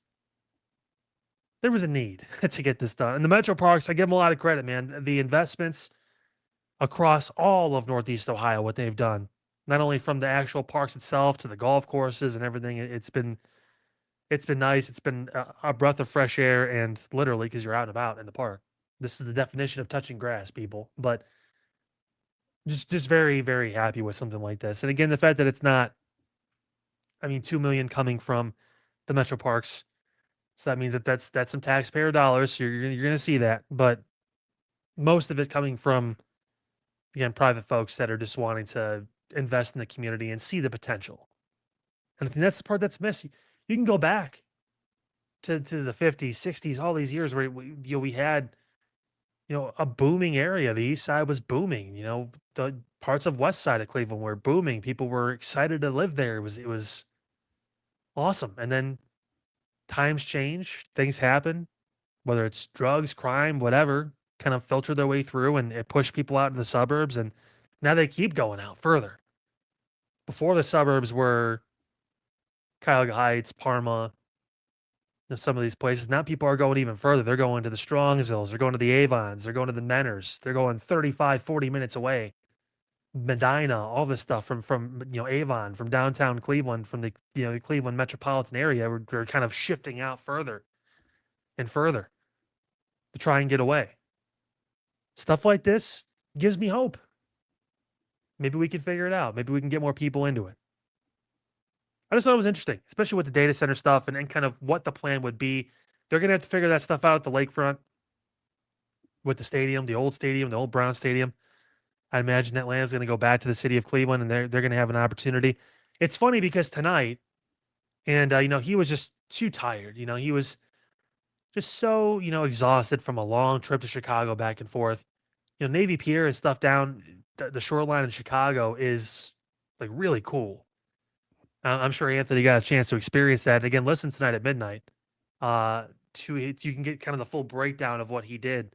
a need to get this done. And the Metroparks, I give them a lot of credit, man. The investments across all of Northeast Ohio, what they've done, not only from the actual parks itself to the golf courses and everything. It's been nice. It's been a breath of fresh air, and literally, because you're out and about in the park. This is the definition of touching grass, people. But just very, very happy with something like this. And again, the fact that it's not, I mean, $2 million coming from the Metroparks, so that means that's some taxpayer dollars. So you're going to see that, but most of it coming from, again, private folks that are just wanting to invest in the community and see the potential. And I think that's the part that's missing. You can go back to the 50s, 60s, all these years where we had a booming area. The east side was booming. The parts of west side of Cleveland were booming. People were excited to live there. It was awesome. And then times change, things happen, whether it's drugs, crime, whatever, kind of filter their way through, and it pushed people out in the suburbs. And now they keep going out further. Before, the suburbs were Cuyahoga Heights, Parma, some of these places. Now people are going even further. They're going to the Strongsvilles. They're going to the Avons. They're going to the Menners. They're going 35, 40 minutes away. Medina, all this stuff from Avon, from downtown Cleveland, from the the Cleveland metropolitan area. We're kind of shifting out further and further to try and get away. Stuff like this gives me hope. Maybe we can figure it out. Maybe we can get more people into it. I just thought it was interesting, especially with the data center stuff and kind of what the plan would be. They're going to have to figure that stuff out at the lakefront with the stadium, the old Brown Stadium. I imagine that land's going to go back to the city of Cleveland, and they're going to have an opportunity. It's funny because tonight, and he was just too tired. He was just so exhausted from a long trip to Chicago back and forth. Navy Pier and stuff down the shoreline in Chicago is like really cool. I'm sure Anthony got a chance to experience that. Again, listen tonight at midnight. You can get kind of the full breakdown of what he did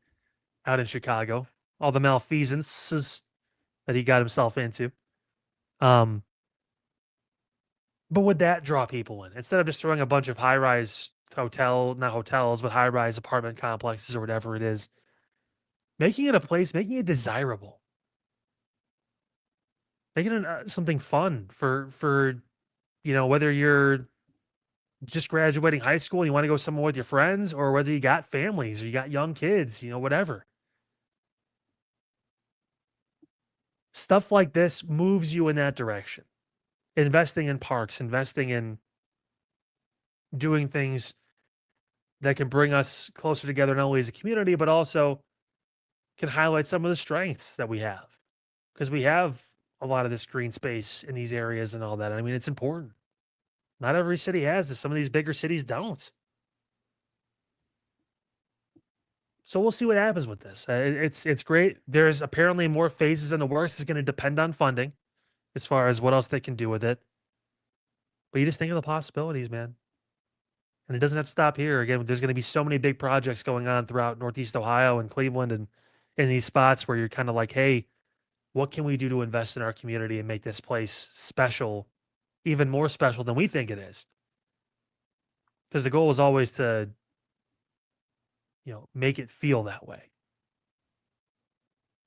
out in Chicago, all the malfeasances that he got himself into. But would that draw people in instead of just throwing a bunch of high-rise not hotels, but high-rise apartment complexes or whatever it is, making it a place, making it desirable. Make it something fun for whether you're just graduating high school and you want to go somewhere with your friends, or whether you got families or you got young kids, whatever. Stuff like this moves you in that direction. Investing in parks, investing in doing things that can bring us closer together, not only as a community, but also can highlight some of the strengths that we have. Because we have a lot of this green space in these areas and all that. I mean, it's important. Not every city has this. Some of these bigger cities don't. So we'll see what happens with this. It's great. There's apparently more phases in the works. It's going to depend on funding as far as what else they can do with it. But you just think of the possibilities, man. And it doesn't have to stop here. Again, there's going to be so many big projects going on throughout Northeast Ohio and Cleveland and in these spots where you're kind of like, hey, what can we do to invest in our community and make this place special, even more special than we think it is? Because the goal is always to, make it feel that way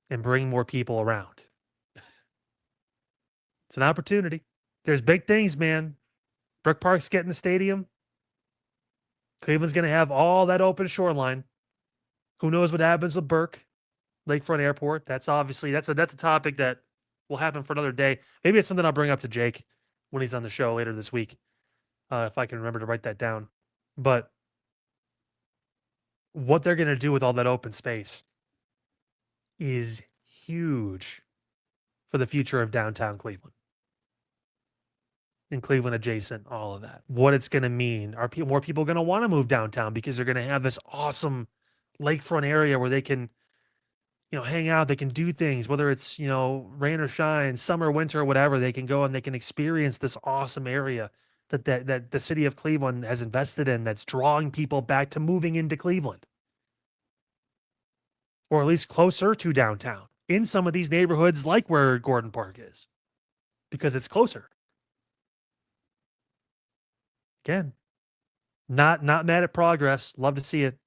and bring more people around. It's an opportunity. There's big things, man. Brook Park's getting the stadium. Cleveland's going to have all that open shoreline. Who knows what happens with Burke, Lakefront Airport? That's obviously that's a topic that will happen for another day. Maybe it's something I'll bring up to Jake when he's on the show later this week, if I can remember to write that down. But what they're going to do with all that open space is huge for the future of downtown Cleveland. And Cleveland adjacent, all of that. What it's going to mean. Are more people going to want to move downtown because they're going to have this awesome lakefront area where they can, hang out, they can do things, whether it's, rain or shine, summer, winter, whatever, they can go and they can experience this awesome area that the city of Cleveland has invested in, that's drawing people back to moving into Cleveland. Or at least closer to downtown in some of these neighborhoods like where Gordon Park is, because it's closer. Again, not mad at progress. Love to see it.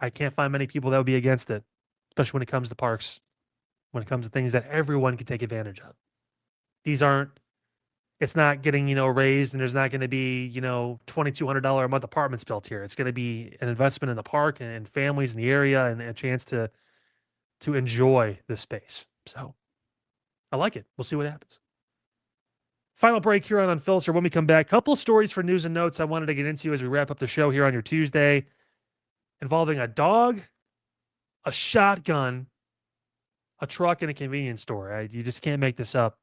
I can't find many people that would be against it, especially when it comes to parks, when it comes to things that everyone can take advantage of. It's not getting, raised, and there's not going to be, $2,200 a month apartments built here. It's going to be an investment in the park and families in the area and a chance to enjoy the space. So I like it. We'll see what happens. Final break here on Unfiltered. When we come back, couple stories for news and notes I wanted to get into as we wrap up the show here on your Tuesday, involving a dog, a shotgun, a truck, and a convenience store. You just can't make this up.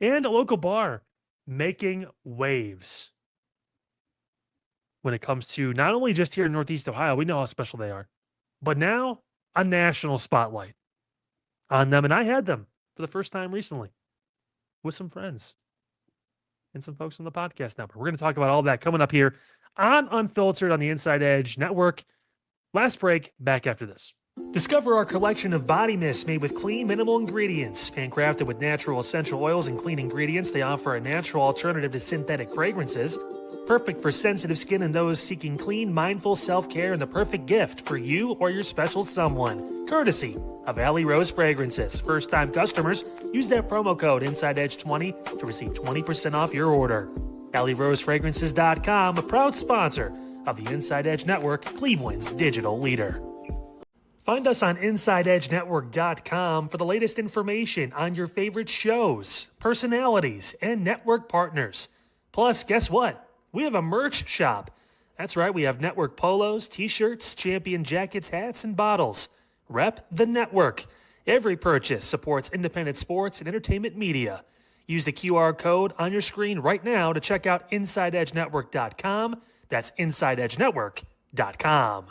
And a local bar making waves when it comes to not only just here in Northeast Ohio, we know how special they are, but now a national spotlight on them. And I had them for the first time recently with some friends and some folks on the podcast network. We're going to talk about all that coming up here on Unfiltered on the Inside Edge Network. Last break, back after this. Discover our collection of body mists made with clean, minimal ingredients. Handcrafted with natural essential oils and clean ingredients, they offer a natural alternative to synthetic fragrances. Perfect for sensitive skin and those seeking clean, mindful self-care, and the perfect gift for you or your special someone. Courtesy of Alley Rose Fragrances. First-time customers, use that promo code InsideEdge20 to receive 20% off your order. AlleyRoseFragrances.com, a proud sponsor of the Inside Edge Network, Cleveland's digital leader. Find us on InsideEdgeNetwork.com for the latest information on your favorite shows, personalities, and network partners. Plus, guess what? We have a merch shop. That's right, we have network polos, t-shirts, champion jackets, hats, and bottles. Rep the network. Every purchase supports independent sports and entertainment media. Use the QR code on your screen right now to check out InsideEdgeNetwork.com. That's InsideEdgeNetwork.com.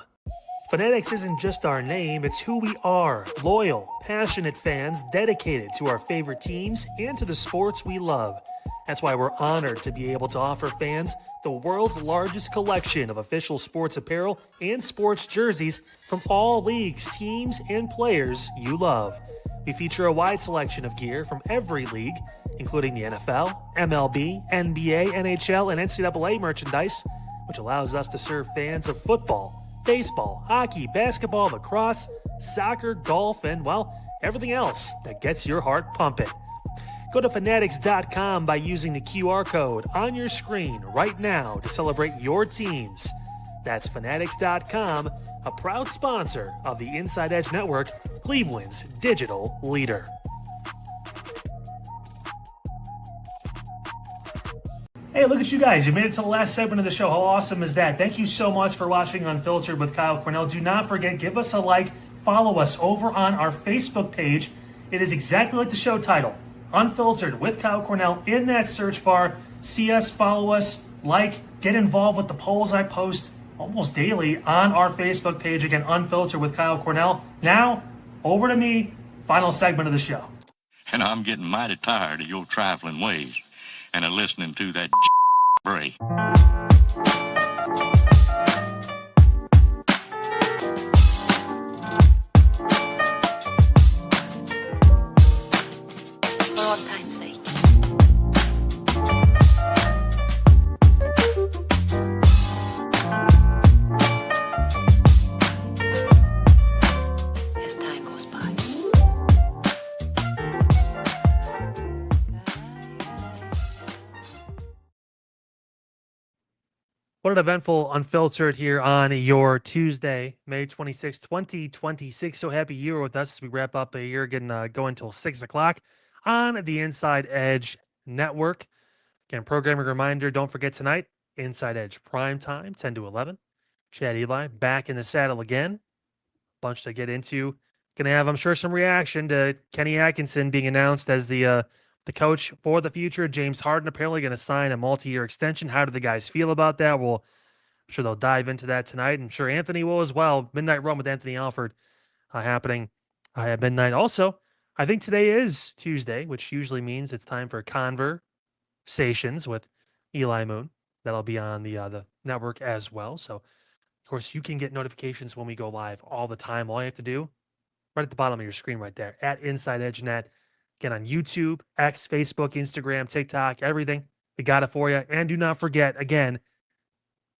Fanatics isn't just our name, it's who we are. Loyal, passionate fans dedicated to our favorite teams and to the sports we love. That's why we're honored to be able to offer fans the world's largest collection of official sports apparel and sports jerseys from all leagues, teams, and players you love. We feature a wide selection of gear from every league, including the NFL, MLB, NBA, NHL, and NCAA merchandise, which allows us to serve fans of football, baseball, hockey, basketball, lacrosse, soccer, golf, and, well, everything else that gets your heart pumping. Go to fanatics.com by using the QR code on your screen right now to celebrate your teams. That's fanatics.com, a proud sponsor of the Inside Edge Network, Cleveland's digital leader. Hey, look at you guys. You made it to the last segment of the show. How awesome is that? Thank you so much for watching Unfiltered with Kyle Cornell. Do not forget, give us a like, follow us over on our Facebook page. It is exactly like the show title, Unfiltered with Kyle Cornell. In that search bar, see us, follow us, like, get involved with the polls I post almost daily on our Facebook page. Again, Unfiltered with Kyle Cornell. Now, over to me, final segment of the show. And I'm getting mighty tired of your trifling ways and of listening to that bray. For all time's sake. As time goes by. What an eventful Unfiltered here on your Tuesday, May 26, 2026. So happy you were with us as we wrap up a year, going until 6 o'clock on the Inside Edge Network. Again, programming reminder, don't forget tonight, Inside Edge prime time, 10 to 11. Chad Eli back in the saddle again. Bunch to get into. Going to have, I'm sure, some reaction to Kenny Atkinson being announced as the coach for the future. James Harden apparently going to sign a multi-year extension. How do the guys feel about that? Well, I'm sure they'll dive into that tonight. I'm sure Anthony will as well. Midnight Run with Anthony Alford happening at midnight. Also, I think today is Tuesday, which usually means it's time for Conversations with Eli Moon. That'll be on the network as well. So, of course, you can get notifications when we go live all the time. All you have to do, right at the bottom of your screen right there, at Inside Edge Net. Get on YouTube, X, Facebook, Instagram, TikTok, everything. We got it for you. And do not forget, again,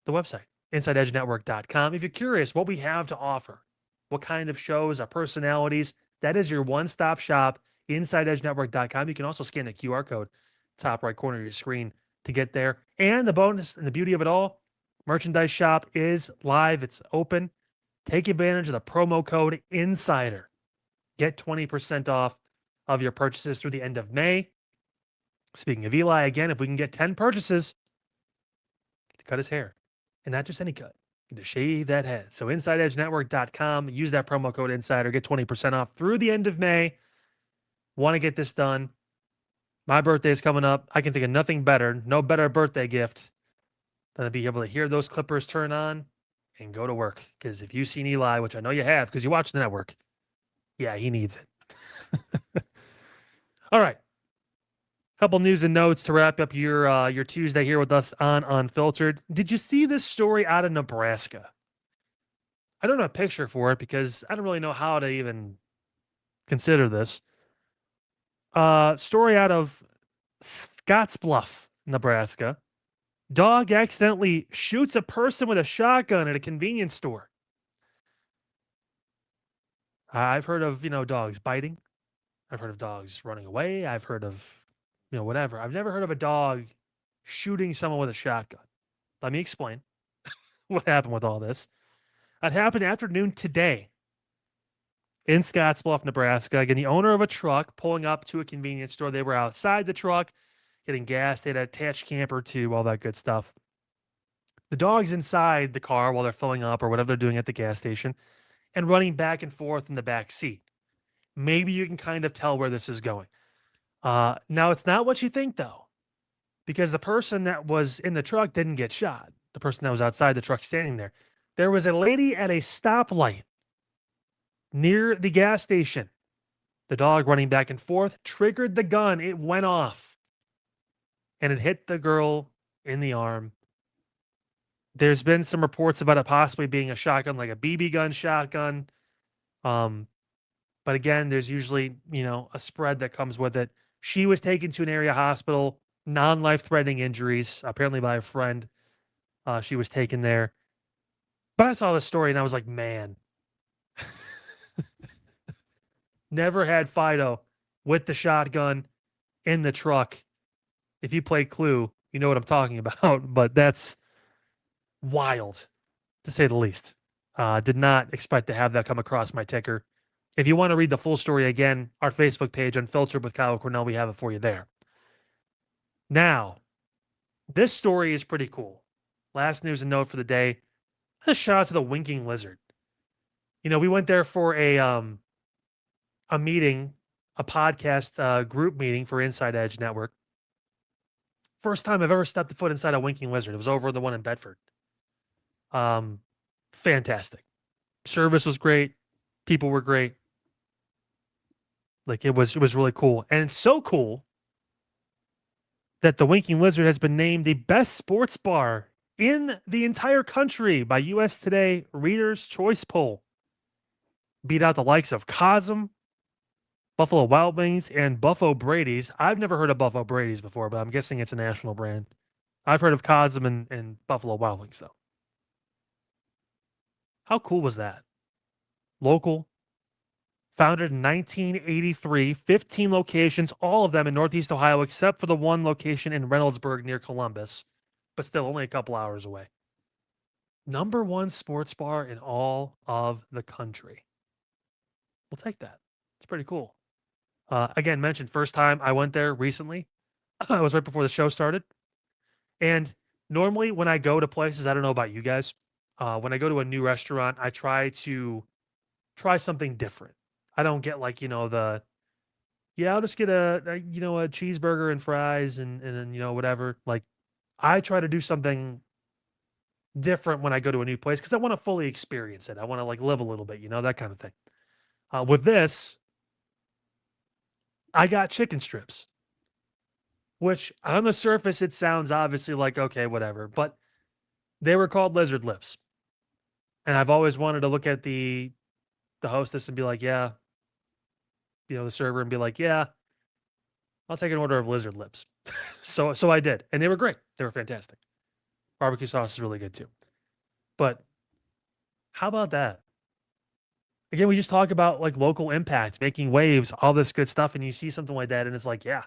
the website, InsideEdgeNetwork.com. If you're curious what we have to offer, what kind of shows, our personalities, that is your one-stop shop, InsideEdgeNetwork.com. You can also scan the QR code, top right corner of your screen, to get there. And the bonus and the beauty of it all, merchandise shop is live. It's open. Take advantage of the promo code INSIDER. Get 20% off of your purchases through the end of May. Speaking of Eli, again, if we can get 10 purchases, to cut his hair. And not just any cut, to shave that head. So InsideEdgeNetwork.com, use that promo code INSIDER, get 20% off through the end of May. Want to get this done. My birthday is coming up. I can think of nothing better, no better birthday gift than to be able to hear those clippers turn on and go to work. Because if you've seen Eli, which I know you have because you watch the network, yeah, he needs it. All right. Couple news and notes to wrap up your Tuesday here with us on Unfiltered. Did you see this story out of Nebraska? I don't have a picture for it because I don't really know how to even consider this. Story out of Scottsbluff, Nebraska. Dog accidentally shoots a person with a shotgun at a convenience store. I've heard of, dogs biting. I've heard of dogs running away. I've heard of, whatever. I've never heard of a dog shooting someone with a shotgun. Let me explain what happened with all this. It happened afternoon today in Scottsbluff, Nebraska. Again, the owner of a truck pulling up to a convenience store. They were outside the truck getting gas. They had an attached camper too, all that good stuff. The dog's inside the car while they're filling up or whatever they're doing at the gas station and running back and forth in the back seat. Maybe you can kind of tell where this is going. Now, it's not what you think, though, because the person that was in the truck didn't get shot. The person that was outside the truck standing there. There was a lady at a stoplight near the gas station. The dog running back and forth triggered the gun. It went off, and it hit the girl in the arm. There's been some reports about it possibly being a shotgun, like a BB gun shotgun. But again, there's usually, a spread that comes with it. She was taken to an area hospital, non-life-threatening injuries, apparently by a friend. She was taken there. But I saw this story and I was like, man. Never had Fido with the shotgun. in the truck. If you play Clue, you know what I'm talking about, but that's wild to say the least. Did not expect to have that come across my ticker. If you want to read the full story again, our Facebook page, Unfiltered with Kyle Cornell, we have it for you there. Now, this story is pretty cool. Last news and note for the day. A shout out to the Winking Lizard. You know, we went there for a meeting, a podcast group meeting for Inside Edge Network. First time I've ever stepped a foot inside a Winking Lizard. It was over the one in Bedford. Fantastic. Service was great. People were great. Like it was really cool. And it's so cool that the Winking Lizard has been named the best sports bar in the entire country by US Today Reader's Choice Poll. Beat out the likes of Cosm, Buffalo Wild Wings, and Buffalo Brady's. I've never heard of Buffalo Brady's before, but I'm guessing it's a national brand. I've heard of Cosm and Buffalo Wild Wings, though. How cool was that? Local, founded in 1983, 15 locations, all of them in Northeast Ohio, except for the one location in Reynoldsburg near Columbus, but still only a couple hours away. Number one sports bar in all of the country. We'll take that. It's pretty cool. Again, mentioned first time I went there recently. It was right before the show started. And normally when I go to places, I don't know about you guys, when I go to a new restaurant, I try to try something different. I don't get like, I'll just get a cheeseburger and fries and whatever. Like I try to do something different when I go to a new place because I want to fully experience it. I want to like live a little bit, that kind of thing. With this, I got chicken strips, which on the surface, it sounds obviously like, okay, whatever, but they were called lizard lips. And I've always wanted to look at the hostess and be like, yeah, the server and be like, yeah, I'll take an order of lizard lips. So I did. And they were great. They were fantastic. Barbecue sauce is really good too. But how about that? Again, we just talk about like local impact, making waves, all this good stuff. And you see something like that and it's like, yeah,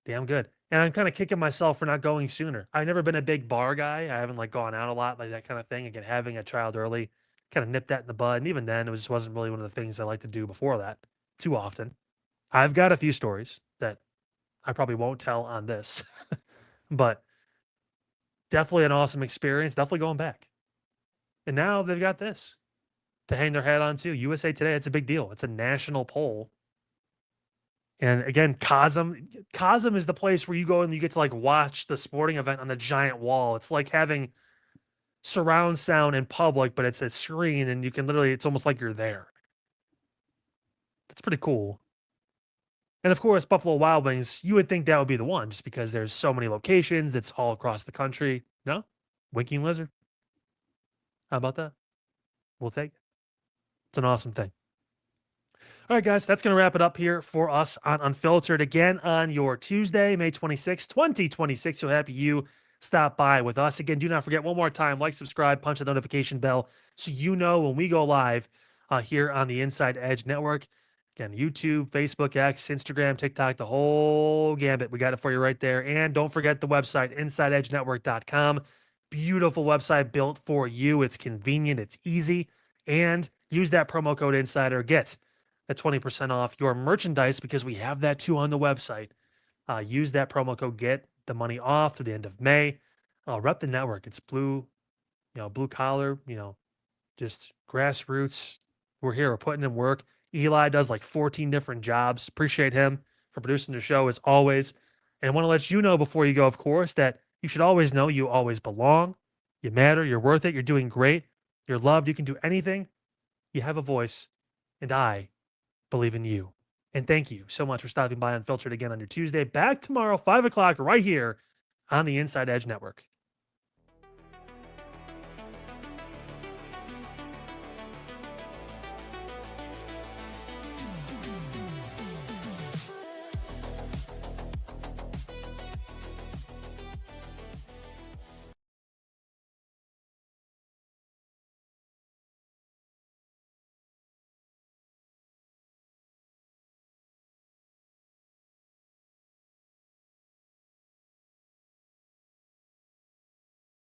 damn good. And I'm kind of kicking myself for not going sooner. I've never been a big bar guy. I haven't like gone out a lot, like that kind of thing. Again, having a child early kind of nipped that in the bud. And even then, it just wasn't really one of the things I like to do before that too often. I've got a few stories that I probably won't tell on this, but definitely an awesome experience. Definitely going back. And now they've got this to hang their hat on too. USA Today, it's a big deal. It's a national poll. And again, Cosm is the place where you go and you get to like watch the sporting event on the giant wall. It's like having surround sound in public, but it's a screen and you can literally, it's almost like you're there. That's pretty cool. And of course, Buffalo Wild Wings, you would think that would be the one just because there's so many locations. It's all across the country. No, Winking Lizard. How about that? We'll take it. It's an awesome thing. All right, guys, that's going to wrap it up here for us on Unfiltered. Again, on your Tuesday, May 26, 2026. So happy you stopped by with us. Again, do not forget one more time, like, subscribe, punch the notification bell so you know when we go live here on the Inside Edge Network. Again, YouTube, Facebook, X, Instagram, TikTok, the whole gambit. We got it for you right there. And don't forget the website, InsideEdgeNetwork.com. Beautiful website built for you. It's convenient. It's easy. And use that promo code INSIDER. Get at 20% off your merchandise because we have that too on the website. Use that promo code, get the money off through the end of May. Rep the network. It's blue collar, just grassroots. We're here. We're putting in work. Eli does like 14 different jobs. Appreciate him for producing the show as always. And I want to let you know before you go, of course, that you should always know you always belong. You matter. You're worth it. You're doing great. You're loved. You can do anything. You have a voice. And I believe in you. And thank you so much for stopping by Unfiltered again on your Tuesday. Back tomorrow, 5 o'clock, right here on the Inside Edge Network.